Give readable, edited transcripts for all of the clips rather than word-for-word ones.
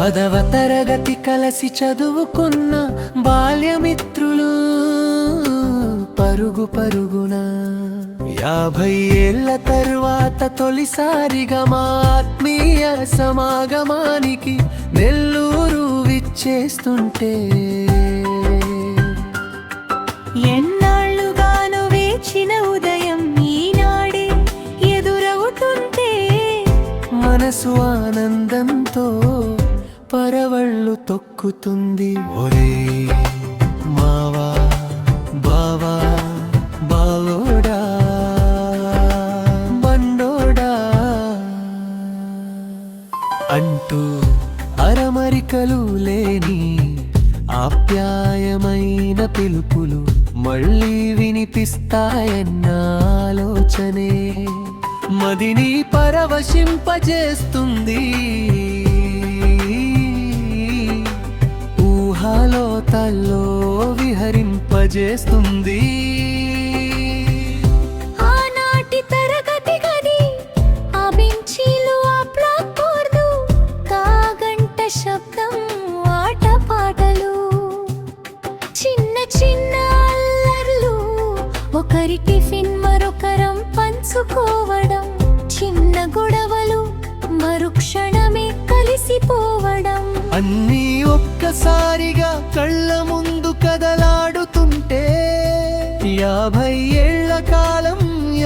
10వ తరగతి కలిసి చదువుకున్న బాల్యమిత్రులు పరుగు పరుగున 50 ఏళ్ల తరువాత తొలిసారిగా మా ఆత్మీయ సమాగమానికి నెల్లూరు విచ్చేస్తుంటే ఎన్నాళ్ళుగాను వేచిన ఉదయం ఈనాడే ఎదురవుతుంటే మనసు ఆనందంతో పరవళ్ళు తొక్కుతుంది. ఒరే మావా బావా బావోడా బండోడా అంటూ అరమరికలు లేని ఆప్యాయమైన పిలుపులు మళ్ళీ వినిపిస్తాయన్న ఆలోచనే మదిని పరవశింపజేస్తుంది. ఊహాలోతాల్లో విహరింపజేస్తుంది. ఆనాటి తరగతి గది, ఆ బెంచీలు, ఆ బ్లాక్ బోర్డు, కాగంట శబ్దం, ఆటపాటలు, చిన్న చిన్న అల్లర్లు, ఒకరి టిఫిన్ మరొకరం పంచుకోవడం, చిన్న గొడవలు మరుక్షణమే కలిసిపోవడం, అన్నీ ఒక్కసారిగా కళ్ళ ముందు కదలాడుతుంటే 50 ఏళ్ల కాలం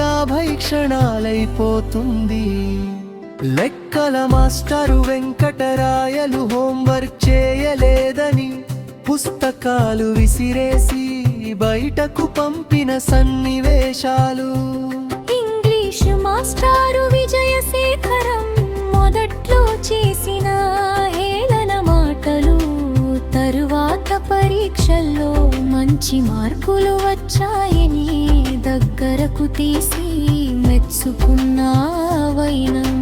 50 క్షణాలైపోతుంది. లెక్కల మాస్టరు వెంకటరాయలు హోంవర్క్ చేయలేదని పుస్తకాలు విసిరేసి బయటకు పంపిన సన్నివేశాలు, ఇంగ్లీషు మాస్టారు విజయశేఖరం మొదట్లో చేసిన హేళన మాటలు, తరువాత పరీక్షల్లో మంచి మార్కులు వచ్చాయని దగ్గరకు తీసి మెచ్చుకున్న వైనం,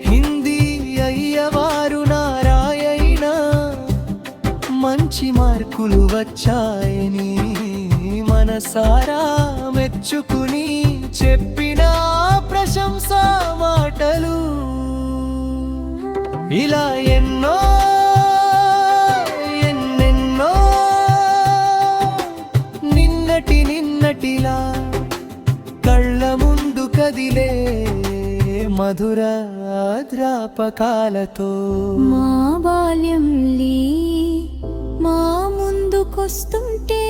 హిందీ అయ్యవారు నారాయణ మంచి మార్కులు వచ్చాయని మనసారా మెచ్చుకుని చెప్పిన ప్రశంసా మాటలు, ఇలా ఎన్నో ఎన్నెన్నో నిన్నటిలా కళ్ళ ముందు కదిలే మధుర ద్రాపకాలతో మా బాల్యంలీ మా ముందుకొస్తుంటే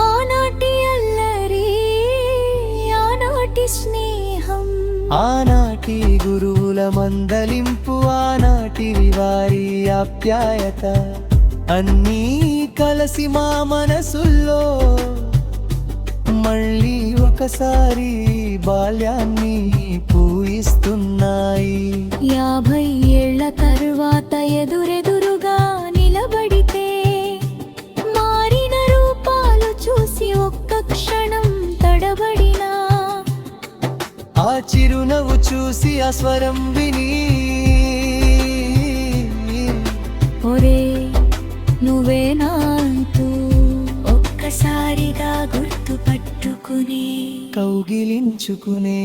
ఆనాటి అల్లరి, ఆనాటి స్నేహం, ఆనాటి గురువుల మందలింపు, ఆనాటి వారి ఆప్యాయత అన్నీ కలిసి మా మనసుల్లో మళ్ళీ ఒకసారి బాల్యాన్ని పూయిస్తున్నాయి. 50 ఏళ్ల తరువాత ఎదురెదురుగా నిలబడితే మారిన రూపాలు చూసి ఒక్క క్షణం తడబడినా, ఆ చిరునవ్వు చూసి ఆ స్వరం విని ఒరే నువ్వేనా అంటూ ఒక్కసారిగా గుర్తుపట్టుకుని కౌగిలించుకునే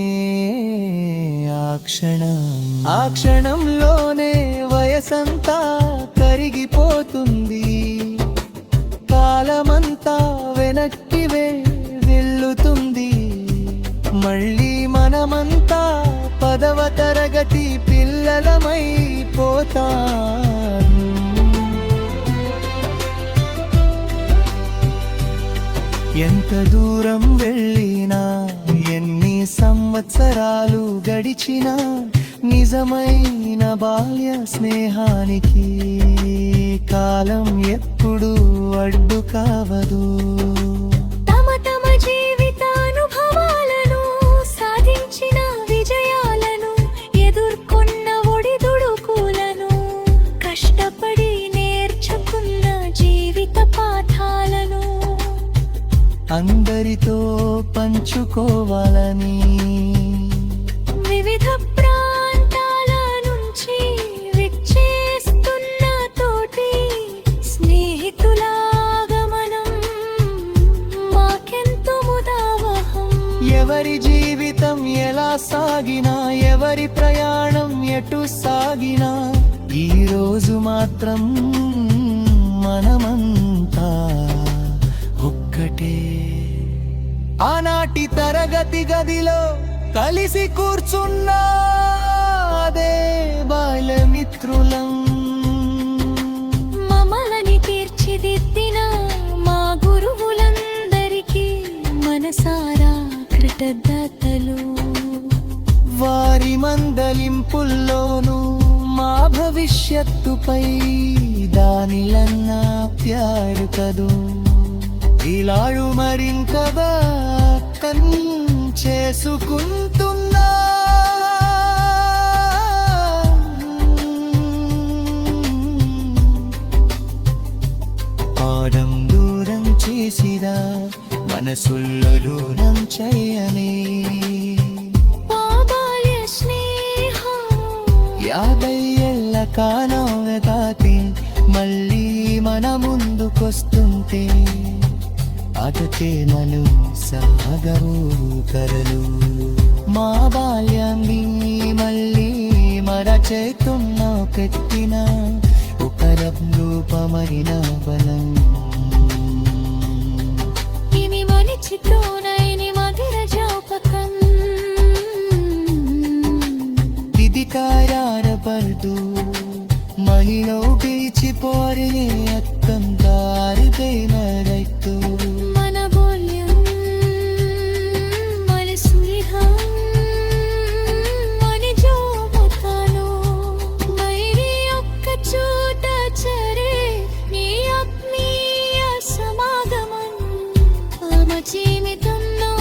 ఆ క్షణంలోనే వయసంతా కరిగిపోతుంది. కాలమంతా వెనక్కి వెళ్ళుతుంది. మళ్ళీ మనమంతా 10వ తరగతి పిల్లలమైపోతాం. ఎంత దూరం వెళ్ళినా, ఎన్ని సంవత్సరాలు గడిచినా, నిజమైన బాల్య స్నేహానికి కాలం ఎప్పుడూ అడ్డు కావదు. తమ తమ జీవితానుభవాలను, సాధించిన విజయాలను, ఎదుర్కొన్న ఒడిదుడుకులను, కష్టపడి నేర్చుకున్న జీవిత పాఠాలను అందరితో పంచుకోవాలని, వివిధ ప్రాంతాల నుంచి విచ్చేస్తున్న తోటి స్నేహితులాగమనం మాకెంతో ముదావహం. ఎవరి జీవితం ఎలా సాగినా, ఎవరి ప్రయాణం ఎటు సాగినా, ఈ రోజు మాత్రం మనమంతా ఒక్కటే. ఆనాటి తరగతి గదిలో కలిసి కూర్చున్నా అదే బాల్యమిత్రులం. మమ్మల్ని తీర్చిదిద్దిన మా గురువులందరికీ మనసారా కృతజ్ఞతలు. వారి మందలింపుల్లోనూ మా భవిష్యత్తుపై దానిలన్నా ప్యారు కదూ. ఇలాడు మరింతగా కన్ చేసుకుంటున్నా. పాదం దూరం చేసిరా మనసుల్లో దూరం చేయనే. మా బాల్య స్నేహం 50 ఏళ్ళ కాలం దాటి మళ్ళీ మన ముందుకొస్తుంటే అతకే మను సాగవు కరలు. మా బాల్యాన్ని మళ్ళీ మరచేతున్న పెట్టిన ఒక రూపమైన బలం. ఇది మనిచితోనైని మధుర జ్ఞాపకం. ఇది కారారపడుతూ మహిళ పీచిపోరినే అక్కం కారిపోయిన రైతు. మన బాల్యం మన స్నేహం మన జోబతాలో మైరి ఒక్క చోట చరే నీ ఆత్మీయ సమాగమం. ఆమ జీవితంలో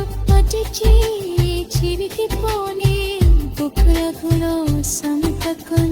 ఎప్పటికీ చిరిగిపోని బుక్కులకులో సంతకం.